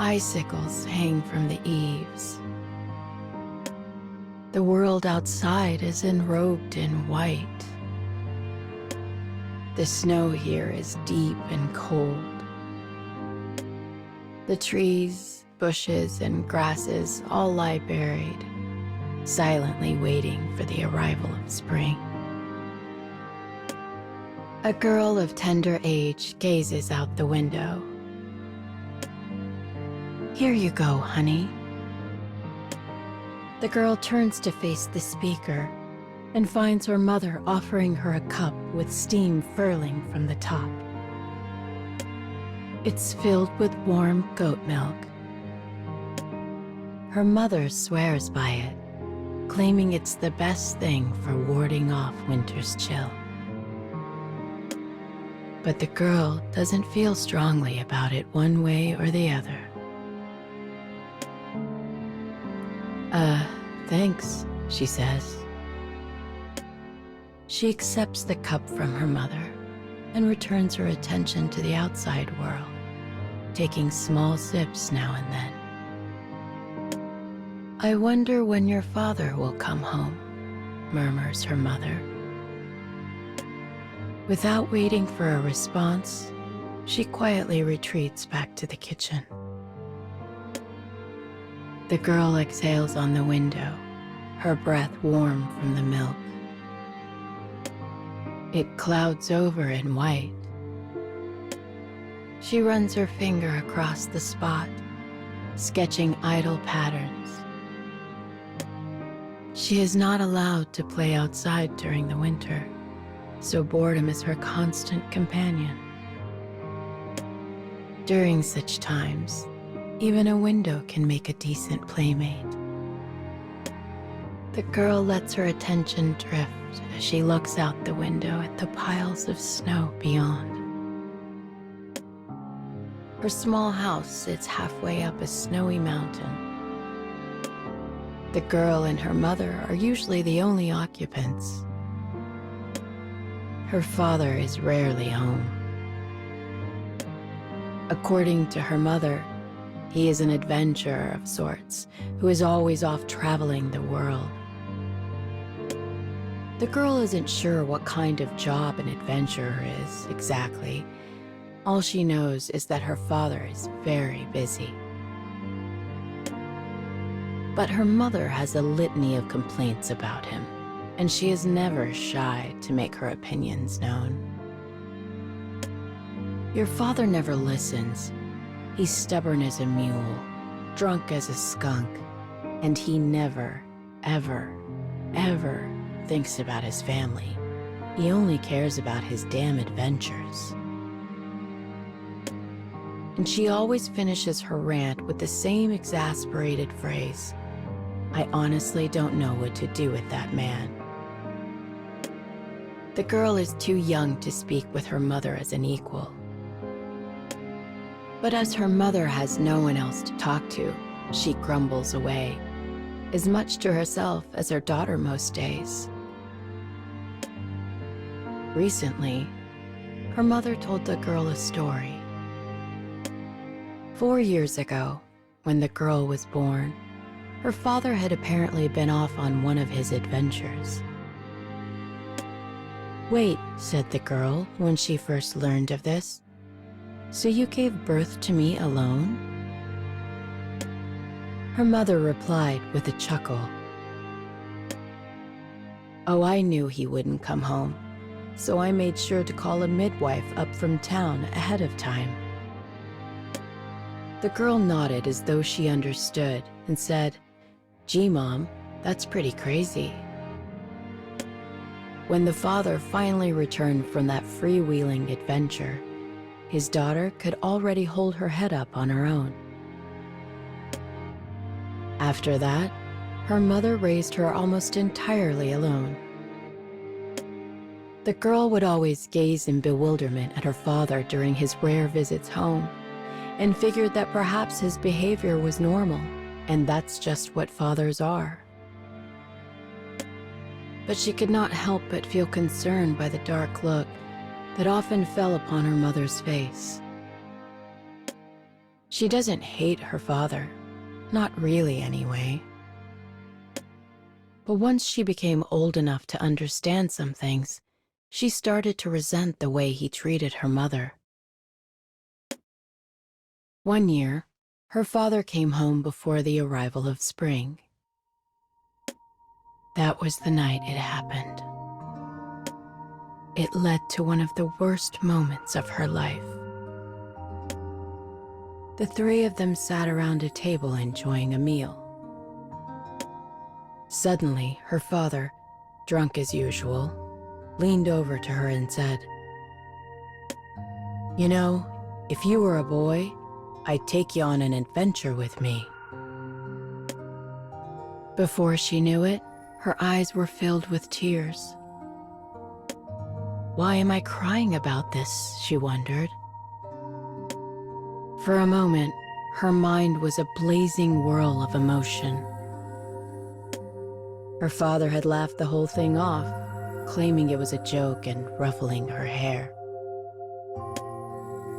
Icicles hang from the eaves. The world outside is enrobed in white. The snow here is deep and cold. The trees, bushes, and grasses all lie buried, silently waiting for the arrival of spring. A girl of tender age gazes out the window. "Here you go, honey." The girl turns to face the speaker and finds her mother offering her a cup with steam furling from the top. It's filled with warm goat milk. Her mother swears by it, claiming it's the best thing for warding off winter's chill. But the girl doesn't feel strongly about it one way or the other. Thanks, she says. She accepts the cup from her mother and returns her attention to the outside world, taking small sips now and then. "I wonder when your father will come home," murmurs her mother. Without waiting for a response, she quietly retreats back to the kitchen. The girl exhales on the window, her breath warm from the milk. It clouds over in white. She runs her finger across the spot, sketching idle patterns. She is not allowed to play outside during the winter, so boredom is her constant companion. During such times, even a window can make a decent playmate. The girl lets her attention drift as she looks out the window at the piles of snow beyond. Her small house sits halfway up a snowy mountain. The girl and her mother are usually the only occupants. Her father is rarely home. According to her mother, he is an adventurer of sorts who is always off traveling the world. The girl isn't sure what kind of job an adventurer is exactly. All she knows is that her father is very busy. But her mother has a litany of complaints about him, and she is never shy to make her opinions known. "Your father never listens. He's stubborn as a mule, drunk as a skunk, and he never, ever, ever thinks about his family. He only cares about his damn adventures." And she always finishes her rant with the same exasperated phrase, "I honestly don't know what to do with that man." The girl is too young to speak with her mother as an equal. But as her mother has no one else to talk to, she grumbles away, as much to herself as her daughter most days. Recently, her mother told the girl a story. 4 years ago, when the girl was born, her father had apparently been off on one of his adventures. "Wait," said the girl when she first learned of this. "So you gave birth to me alone?" Her mother replied with a chuckle. "Oh, I knew he wouldn't come home, so I made sure to call a midwife up from town ahead of time." The girl nodded as though she understood and said, "Gee, Mom, that's pretty crazy." When the father finally returned from that freewheeling adventure, his daughter could already hold her head up on her own. After that, her mother raised her almost entirely alone. The girl would always gaze in bewilderment at her father during his rare visits home, and figured that perhaps his behavior was normal, and that's just what fathers are. But she could not help but feel concerned by the dark look that often fell upon her mother's face. She doesn't hate her father, not really anyway. But once she became old enough to understand some things, she started to resent the way he treated her mother. One year, her father came home before the arrival of spring. That was the night it happened. It led to one of the worst moments of her life. The three of them sat around a table enjoying a meal. Suddenly, her father, drunk as usual, leaned over to her and said, "You know, if you were a boy, I'd take you on an adventure with me." Before she knew it, her eyes were filled with tears. Why am I crying about this? She wondered. For a moment, her mind was a blazing whirl of emotion. Her father had laughed the whole thing off, claiming it was a joke and ruffling her hair.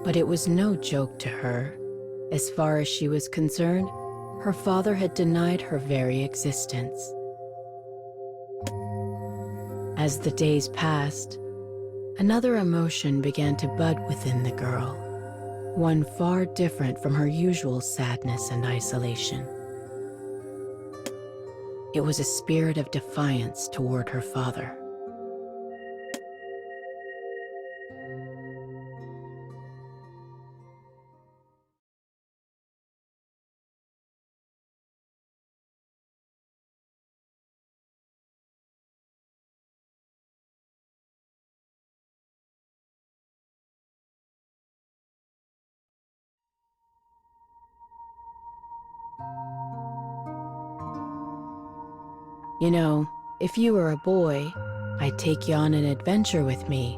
But it was no joke to her. As far as she was concerned, her father had denied her very existence. As the days passed, another emotion began to bud within the girl, one far different from her usual sadness and isolation. It was a spirit of defiance toward her father. You know, if you were a boy, I'd take you on an adventure with me.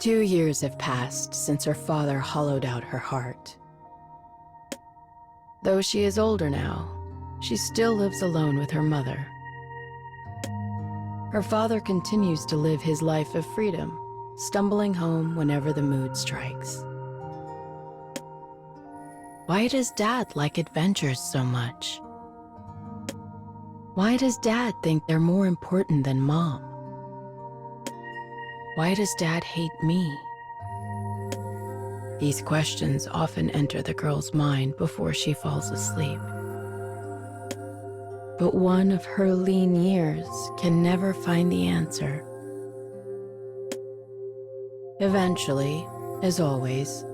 2 years have passed since her father hollowed out her heart. Though she is older now, she still lives alone with her mother. Her father continues to live his life of freedom, stumbling home whenever the mood strikes. Why does Dad like adventures so much? Why does Dad think they're more important than Mom? Why does Dad hate me? These questions often enter the girl's mind before she falls asleep. But one of her lean years can never find the answer. Eventually, as always,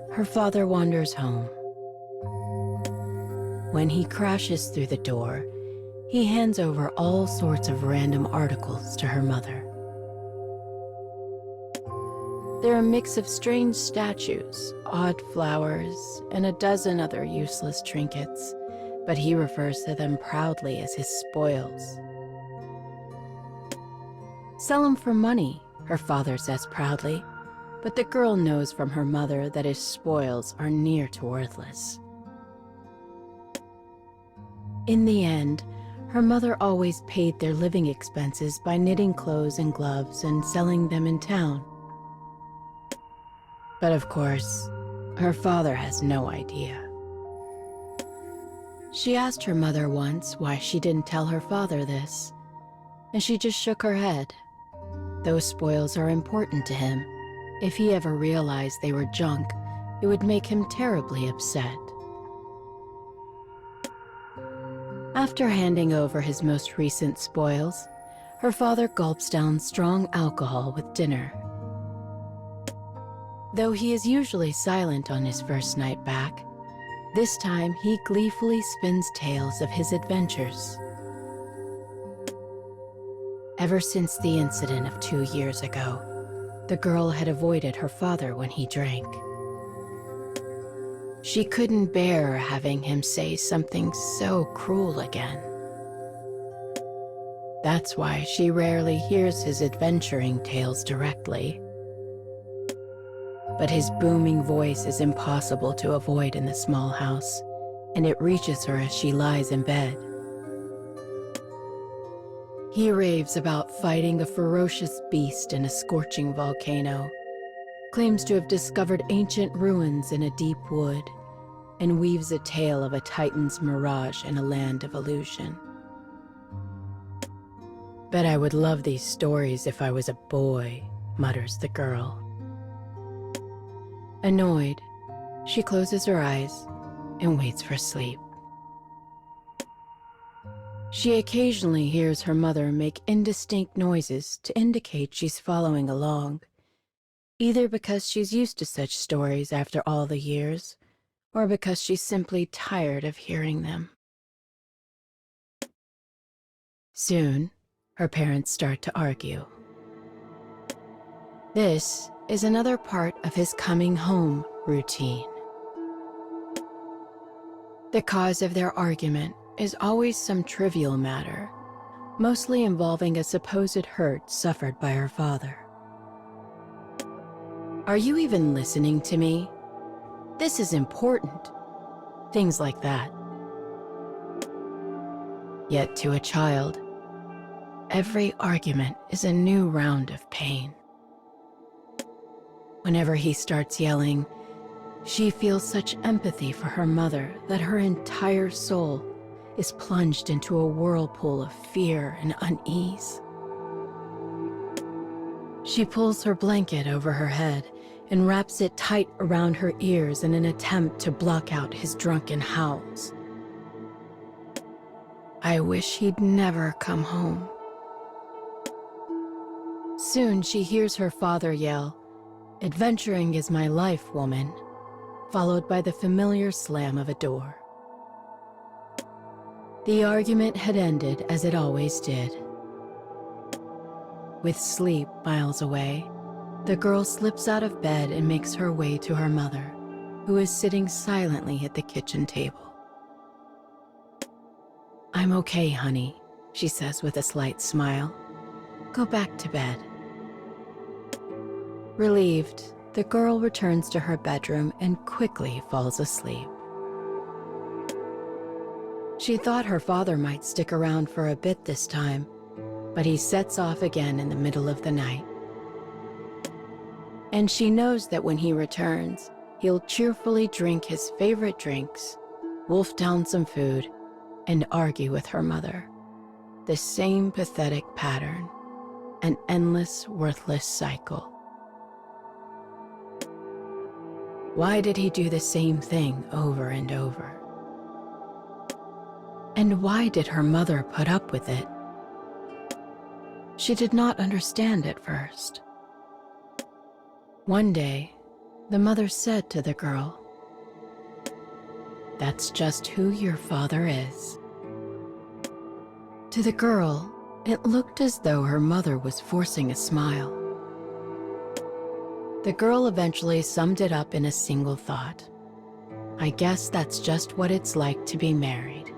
her father wanders home. When he crashes through the door, he hands over all sorts of random articles to her mother. They're a mix of strange statues, odd flowers, and a dozen other useless trinkets, but he refers to them proudly as his spoils. "Sell them for money," her father says proudly, but the girl knows from her mother that his spoils are near to worthless. In the end, her mother always paid their living expenses by knitting clothes and gloves and selling them in town. But of course, her father has no idea. She asked her mother once why she didn't tell her father this, and she just shook her head. Those spoils are important to him. If he ever realized they were junk, it would make him terribly upset. After handing over his most recent spoils, her father gulps down strong alcohol with dinner. Though he is usually silent on his first night back, this time he gleefully spins tales of his adventures. Ever since the incident of 2 years ago, the girl had avoided her father when he drank. She couldn't bear having him say something so cruel again. That's why she rarely hears his adventuring tales directly. But his booming voice is impossible to avoid in the small house, and it reaches her as she lies in bed. He raves about fighting a ferocious beast in a scorching volcano, claims to have discovered ancient ruins in a deep wood, and weaves a tale of a titan's mirage in a land of illusion. Bet I would love these stories if I was a boy, mutters the girl. Annoyed, she closes her eyes and waits for sleep. She occasionally hears her mother make indistinct noises to indicate she's following along, either because she's used to such stories after all the years, or because she's simply tired of hearing them. Soon, her parents start to argue. This is another part of his coming home routine. The cause of their argument is always some trivial matter, mostly involving a supposed hurt suffered by her father. Are you even listening to me? This is important. Things like that. Yet to a child, every argument is a new round of pain. Whenever he starts yelling, she feels such empathy for her mother that her entire soul is plunged into a whirlpool of fear and unease. She pulls her blanket over her head and wraps it tight around her ears in an attempt to block out his drunken howls. I wish he'd never come home. Soon she hears her father yell, "Adventuring is my life, woman," followed by the familiar slam of a door. The argument had ended as it always did. With sleep miles away, the girl slips out of bed and makes her way to her mother, who is sitting silently at the kitchen table. "I'm okay, honey," she says with a slight smile. "Go back to bed." Relieved, the girl returns to her bedroom and quickly falls asleep. She thought her father might stick around for a bit this time, but he sets off again in the middle of the night. And she knows that when he returns, he'll cheerfully drink his favorite drinks, wolf down some food, and argue with her mother. The same pathetic pattern, an endless, worthless cycle. Why did he do the same thing over and over? And why did her mother put up with it? She did not understand at first. One day, the mother said to the girl, "That's just who your father is." To the girl, it looked as though her mother was forcing a smile. The girl eventually summed it up in a single thought. "I guess that's just what it's like to be married."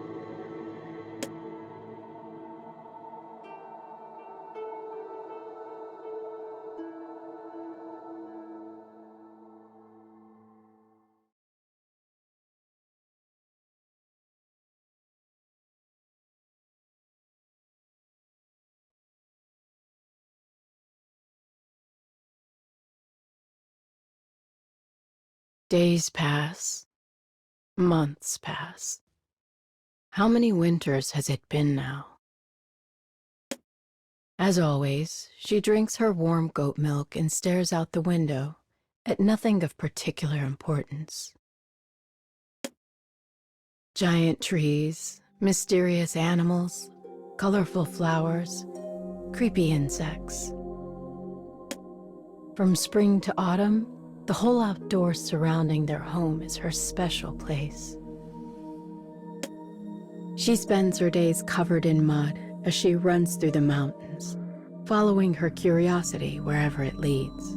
Days pass. Months pass. How many winters has it been now? As always, she drinks her warm goat milk and stares out the window at nothing of particular importance. Giant trees, mysterious animals, colorful flowers, creepy insects. From spring to autumn, the whole outdoors surrounding their home is her special place. She spends her days covered in mud as she runs through the mountains, following her curiosity wherever it leads.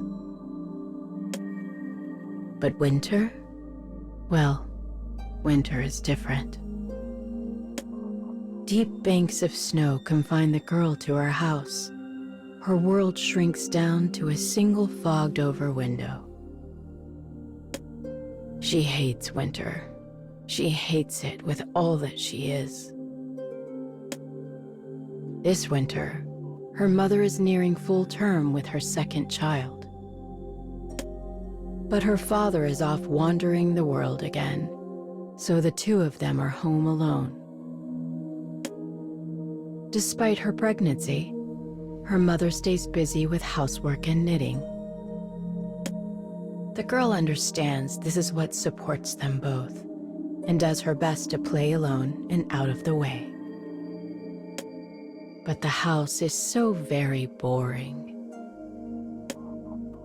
But winter? Well, winter is different. Deep banks of snow confine the girl to her house. Her world shrinks down to a single fogged-over window. She hates winter. She hates it with all that she is. This winter, her mother is nearing full term with her second child. But her father is off wandering the world again, so the two of them are home alone. Despite her pregnancy, her mother stays busy with housework and knitting. The girl understands this is what supports them both, and does her best to play alone and out of the way. But the house is so very boring.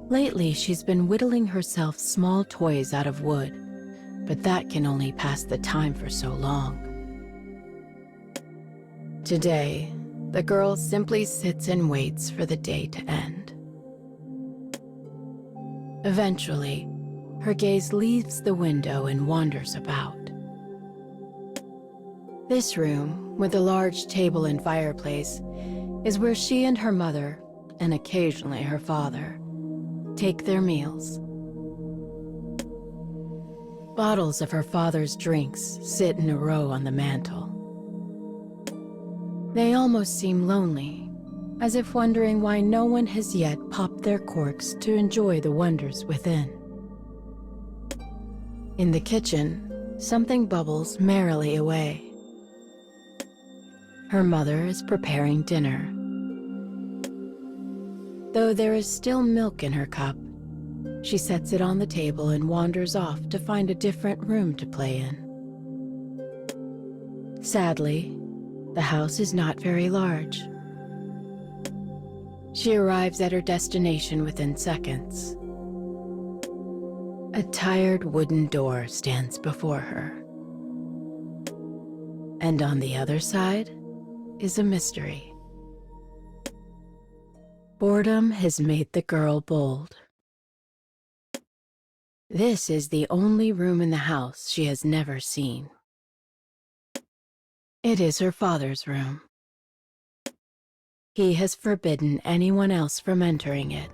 Lately, she's been whittling herself small toys out of wood, but that can only pass the time for so long. Today, the girl simply sits and waits for the day to end. Eventually, her gaze leaves the window and wanders about. This room, with a large table and fireplace, is where she and her mother, and occasionally her father, take their meals. Bottles of her father's drinks sit in a row on the mantel. They almost seem lonely, as if wondering why no one has yet popped their corks to enjoy the wonders within. In the kitchen, something bubbles merrily away. Her mother is preparing dinner. Though there is still milk in her cup, she sets it on the table and wanders off to find a different room to play in. Sadly, the house is not very large. She arrives at her destination within seconds. A tired wooden door stands before her. And on the other side is a mystery. Boredom has made the girl bold. This is the only room in the house she has never seen. It is her father's room. He has forbidden anyone else from entering it.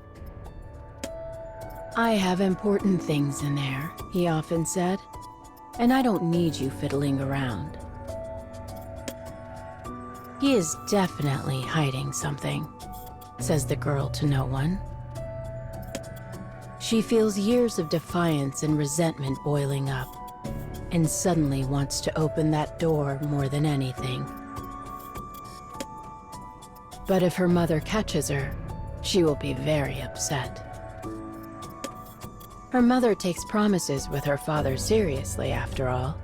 "I have important things in there," he often said, "and I don't need you fiddling around." He is definitely hiding something, says the girl to no one. She feels years of defiance and resentment boiling up, and suddenly wants to open that door more than anything. But if her mother catches her, she will be very upset. Her mother takes promises with her father seriously, after all.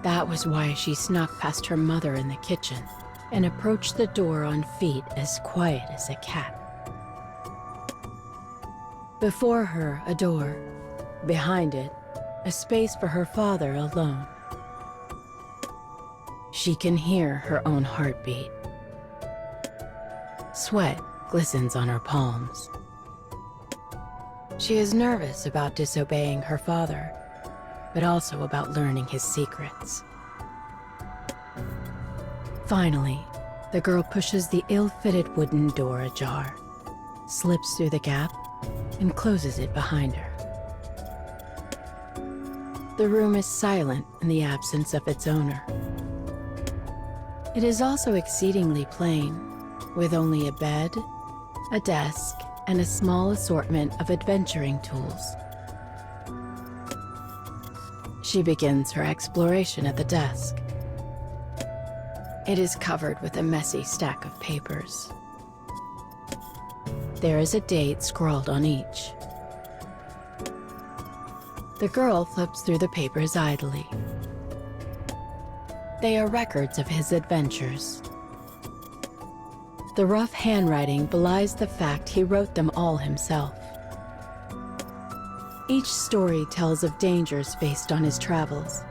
That was why she snuck past her mother in the kitchen and approached the door on feet as quiet as a cat. Before her, a door. Behind it, a space for her father alone. She can hear her own heartbeat. Sweat glistens on her palms. She is nervous about disobeying her father, but also about learning his secrets. Finally, the girl pushes the ill-fitted wooden door ajar, slips through the gap, and closes it behind her. The room is silent in the absence of its owner. It is also exceedingly plain, with only a bed, a desk, and a small assortment of adventuring tools. She begins her exploration at the desk. It is covered with a messy stack of papers. There is a date scrawled on each. The girl flips through the papers idly. They are records of his adventures. The rough handwriting belies the fact he wrote them all himself. Each story tells of dangers faced on his travels,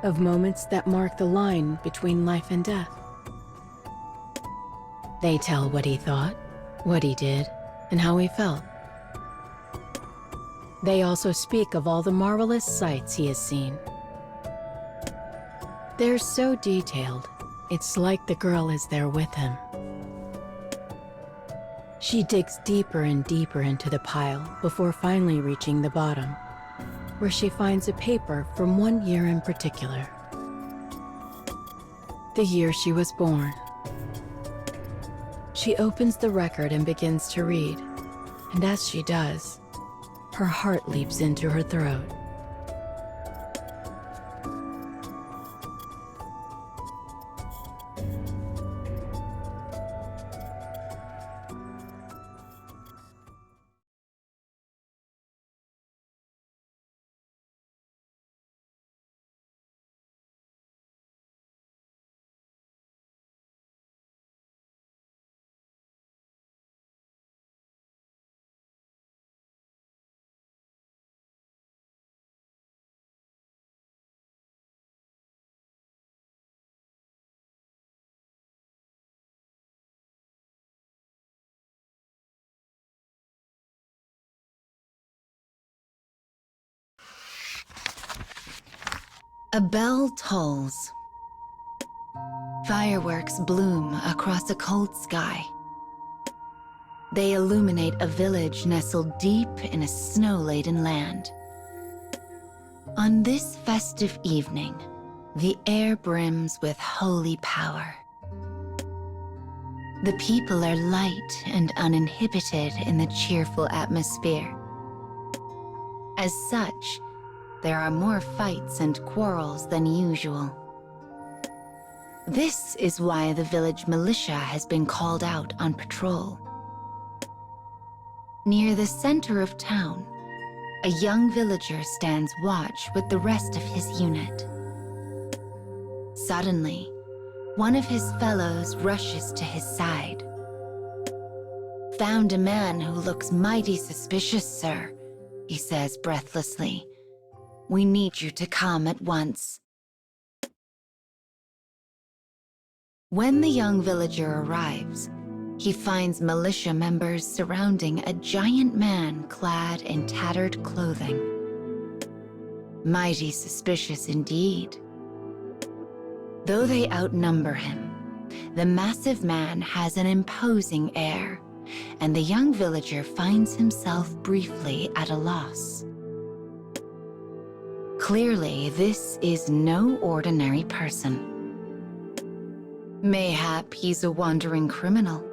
of moments that mark the line between life and death. They tell what he thought, what he did, and how he felt. They also speak of all the marvelous sights he has seen. They're so detailed, it's like the girl is there with him. She digs deeper and deeper into the pile before finally reaching the bottom, where she finds a paper from one year in particular. The year she was born. She opens the record and begins to read, and as she does, Her heart leaps into her throat. A bell tolls. Fireworks bloom across a cold sky. They illuminate a village nestled deep in a snow-laden land. On this festive evening, the air brims with holy power. The people are light and uninhibited in the cheerful atmosphere. As such, there are more fights and quarrels than usual. This is why the village militia has been called out on patrol. Near the center of town, a young villager stands watch with the rest of his unit. Suddenly, one of his fellows rushes to his side. "Found a man who looks mighty suspicious, sir," he says breathlessly. "We need you to come at once." When the young villager arrives, he finds militia members surrounding a giant man clad in tattered clothing. Mighty suspicious indeed. Though they outnumber him, the massive man has an imposing air, and the young villager finds himself briefly at a loss. Clearly, this is no ordinary person. Mayhap he's a wandering criminal,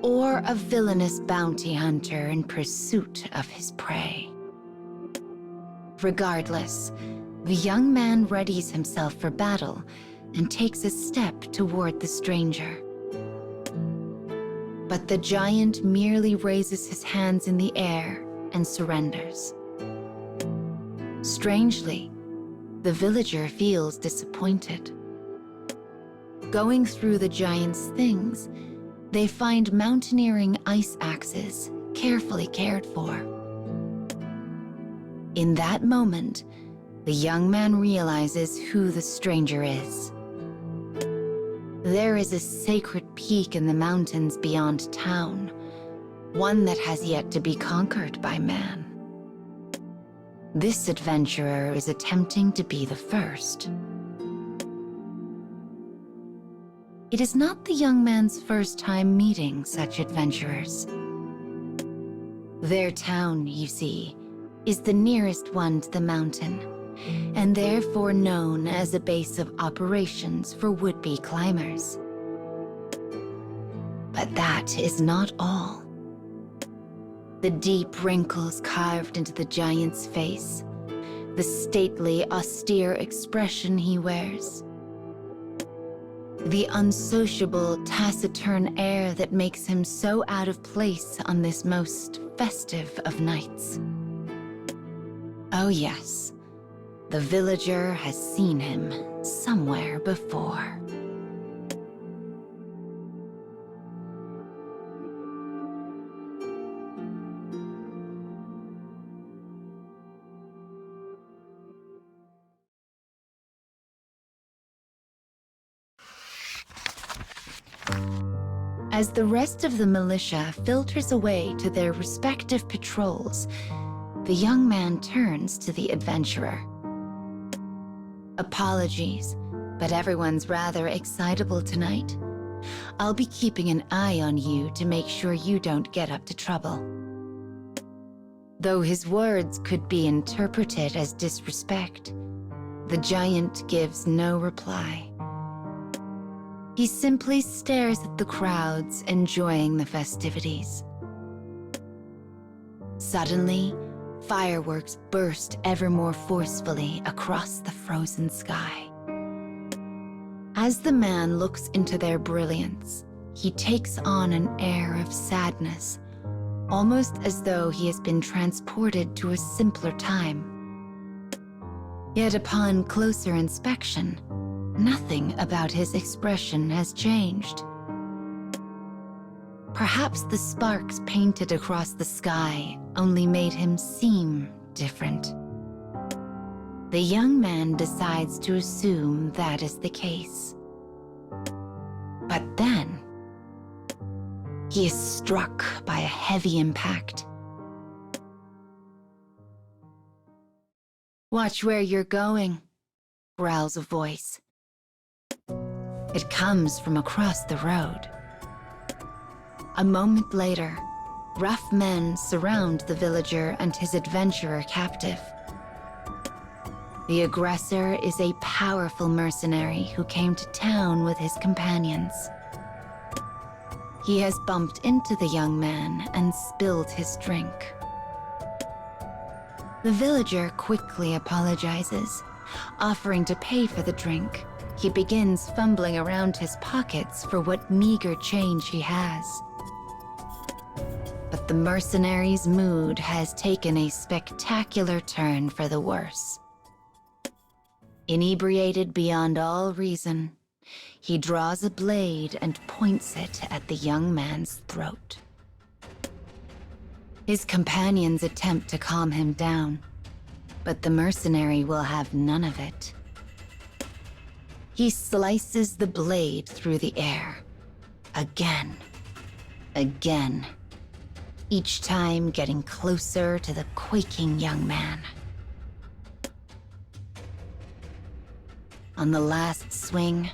or a villainous bounty hunter in pursuit of his prey. Regardless, the young man readies himself for battle and takes a step toward the stranger. But the giant merely raises his hands in the air and surrenders. Strangely, the villager feels disappointed. Going through the giant's things, they find mountaineering ice axes carefully cared for. In that moment, the young man realizes who the stranger is. There is a sacred peak in the mountains beyond town, one that has yet to be conquered by man. This adventurer is attempting to be the first. It is not the young man's first time meeting such adventurers. Their town, you see, is the nearest one to the mountain, and therefore known as a base of operations for would-be climbers. But that is not all. The deep wrinkles carved into the giant's face, the stately, austere expression he wears, the unsociable, taciturn air that makes him so out of place on this most festive of nights. Oh yes, the villager has seen him somewhere before. As the rest of the militia filters away to their respective patrols, the young man turns to the adventurer. "Apologies, but everyone's rather excitable tonight. I'll be keeping an eye on you to make sure you don't get up to trouble." Though his words could be interpreted as disrespect, the giant gives no reply. He simply stares at the crowds enjoying the festivities. Suddenly, fireworks burst ever more forcefully across the frozen sky. As the man looks into their brilliance, he takes on an air of sadness, almost as though he has been transported to a simpler time. Yet upon closer inspection, nothing about his expression has changed. Perhaps the sparks painted across the sky only made him seem different. The young man decides to assume that is the case. But then, he is struck by a heavy impact. "Watch where you're going," growls a voice. It comes from across the road. A moment later, rough men surround the villager and his adventurer captive. The aggressor is a powerful mercenary who came to town with his companions. He has bumped into the young man and spilled his drink. The villager quickly apologizes, offering to pay for the drink. He begins fumbling around his pockets for what meager change he has. But the mercenary's mood has taken a spectacular turn for the worse. Inebriated beyond all reason, he draws a blade and points it at the young man's throat. His companions attempt to calm him down, but the mercenary will have none of it. He slices the blade through the air, again, each time getting closer to the quaking young man. On the last swing,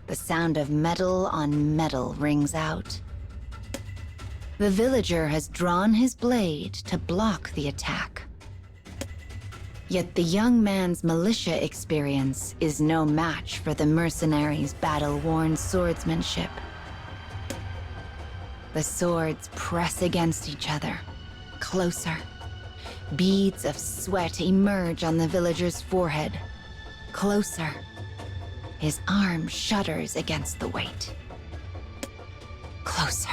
the sound of metal on metal rings out. The villager has drawn his blade to block the attack. Yet the young man's militia experience is no match for the mercenary's battle-worn swordsmanship. The swords press against each other, closer. Beads of sweat emerge on the villager's forehead. Closer. His arm shudders against the weight. Closer.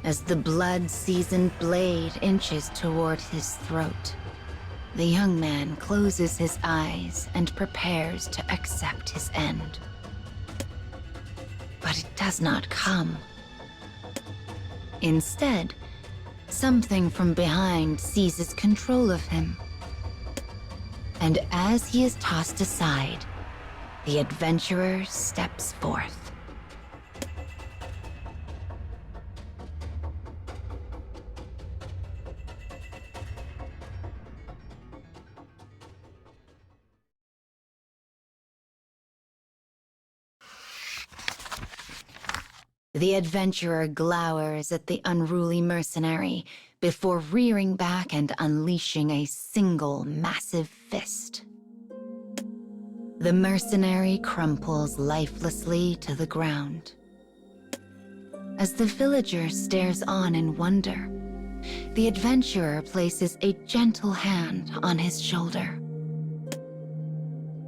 As the blood-seasoned blade inches toward his throat, the young man closes his eyes and prepares to accept his end. But it does not come. Instead, something from behind seizes control of him. And as he is tossed aside, the adventurer steps forth. The adventurer glowers at the unruly mercenary before rearing back and unleashing a single massive fist. The mercenary crumples lifelessly to the ground. As the villager stares on in wonder, the adventurer places a gentle hand on his shoulder.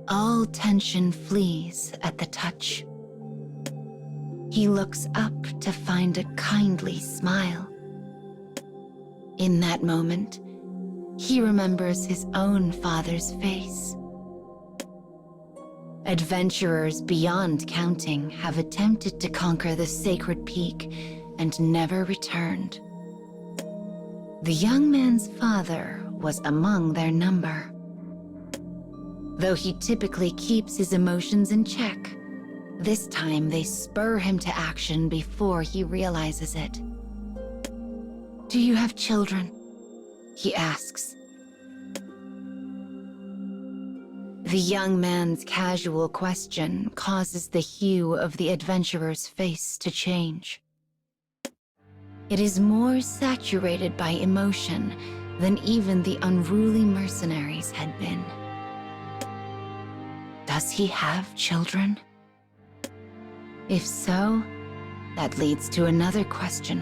All tension flees at the touch. He looks up to find a kindly smile. In that moment, he remembers his own father's face. Adventurers beyond counting have attempted to conquer the sacred peak and never returned. The young man's father was among their number. Though he typically keeps his emotions in check, this time they spur him to action before he realizes it. "Do you have children?" he asks. The young man's casual question causes the hue of the adventurer's face to change. It is more saturated by emotion than even the unruly mercenaries had been. Does he have children? If so, that leads to another question.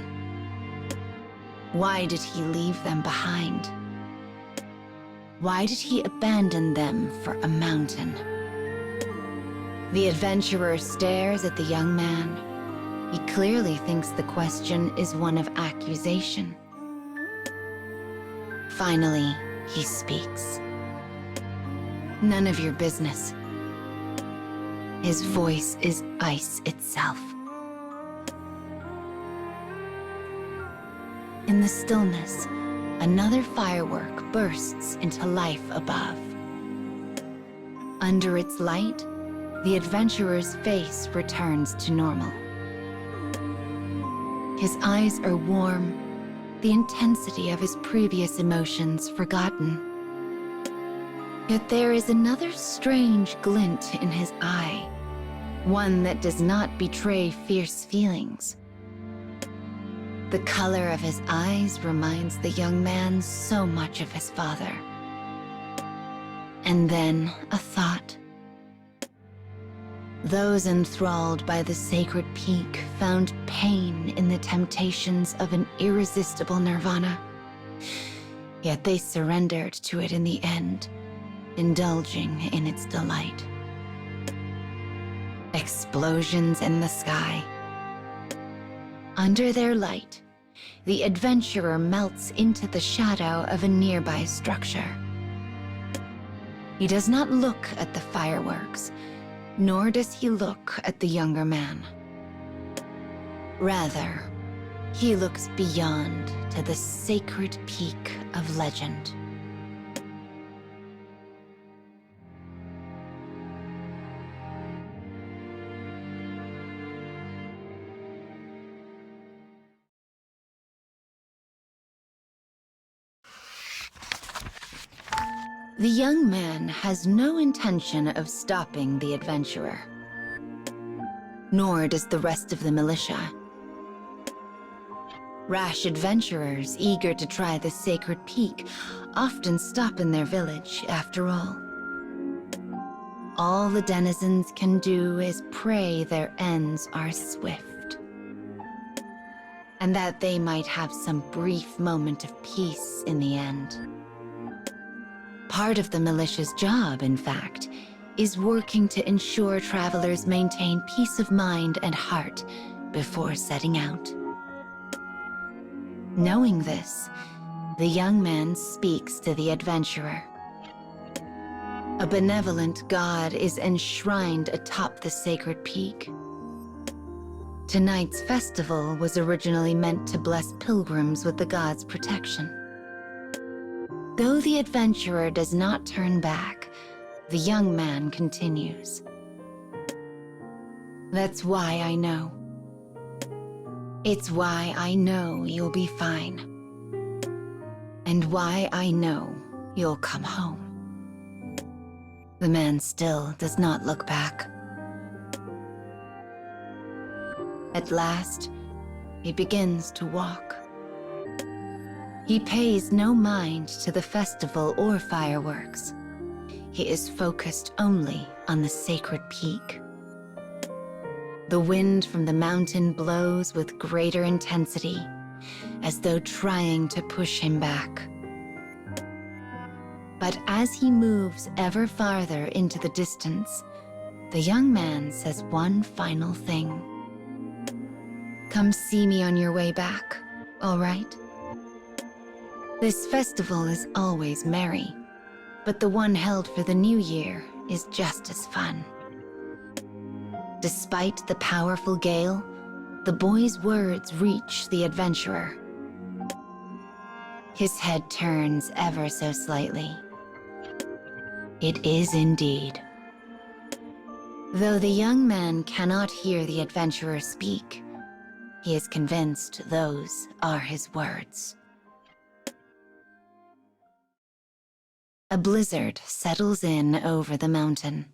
Why did he leave them behind? Why did he abandon them for a mountain? The adventurer stares at the young man. He clearly thinks the question is one of accusation. Finally, he speaks. None of your business. His voice is ice itself. In the stillness, another firework bursts into life above. Under its light, the adventurer's face returns to normal. His eyes are warm, the intensity of his previous emotions forgotten. Yet there is another strange glint in his eye, one that does not betray fierce feelings. The color of his eyes reminds the young man so much of his father. And then a thought. Those enthralled by the sacred peak found pain in the temptations of an irresistible nirvana. Yet they surrendered to it in the end, indulging in its delight. Explosions in the sky. Under their light, the adventurer melts into the shadow of a nearby structure. He does not look at the fireworks, nor does he look at the younger man. Rather, he looks beyond to the sacred peak of legend. The young man has no intention of stopping the adventurer. Nor does the rest of the militia. Rash adventurers eager to try the sacred peak often stop in their village, after all. All the denizens can do is pray their ends are swift, and that they might have some brief moment of peace in the end. Part of the militia's job, in fact, is working to ensure travelers maintain peace of mind and heart before setting out. Knowing this, the young man speaks to the adventurer. A benevolent god is enshrined atop the sacred peak. Tonight's festival was originally meant to bless pilgrims with the god's protection. Though the adventurer does not turn back, the young man continues. That's why I know. It's why I know you'll be fine. And why I know you'll come home. The man still does not look back. At last, he begins to walk. He pays no mind to the festival or fireworks. He is focused only on the sacred peak. The wind from the mountain blows with greater intensity, as though trying to push him back. But as he moves ever farther into the distance, the young man says one final thing. Come see me on your way back, all right? This festival is always merry, but the one held for the new year is just as fun. Despite the powerful gale, the boy's words reach the adventurer. His head turns ever so slightly. It is indeed. Though the young man cannot hear the adventurer speak, he is convinced those are his words. A blizzard settles in over the mountain.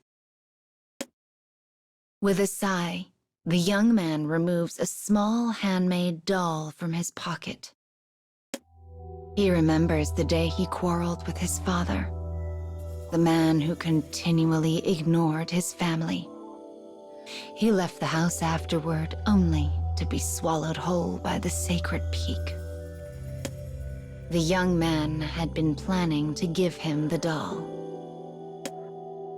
With a sigh, the young man removes a small handmade doll from his pocket. He remembers the day he quarreled with his father, the man who continually ignored his family. He left the house afterward only to be swallowed whole by the sacred peak. The young man had been planning to give him the doll.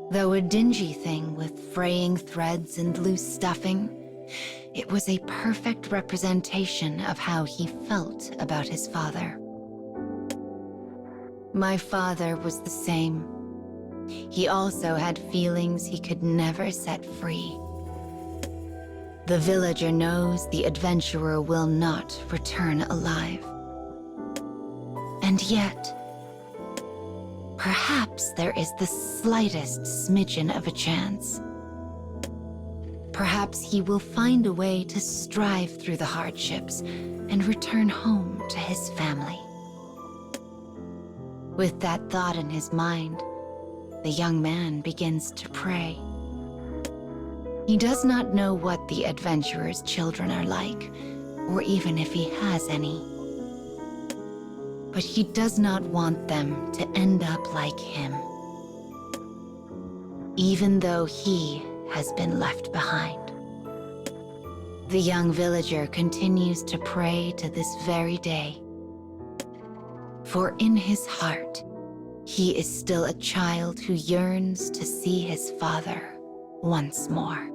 Though a dingy thing with fraying threads and loose stuffing, it was a perfect representation of how he felt about his father. My father was the same. He also had feelings he could never set free. The villager knows the adventurer will not return alive. And yet, perhaps there is the slightest smidgen of a chance. Perhaps he will find a way to strive through the hardships and return home to his family. With that thought in his mind, the young man begins to pray. He does not know what the adventurer's children are like, or even if he has any. But he does not want them to end up like him, even though he has been left behind. The young villager continues to pray to this very day. For in his heart, he is still a child who yearns to see his father once more.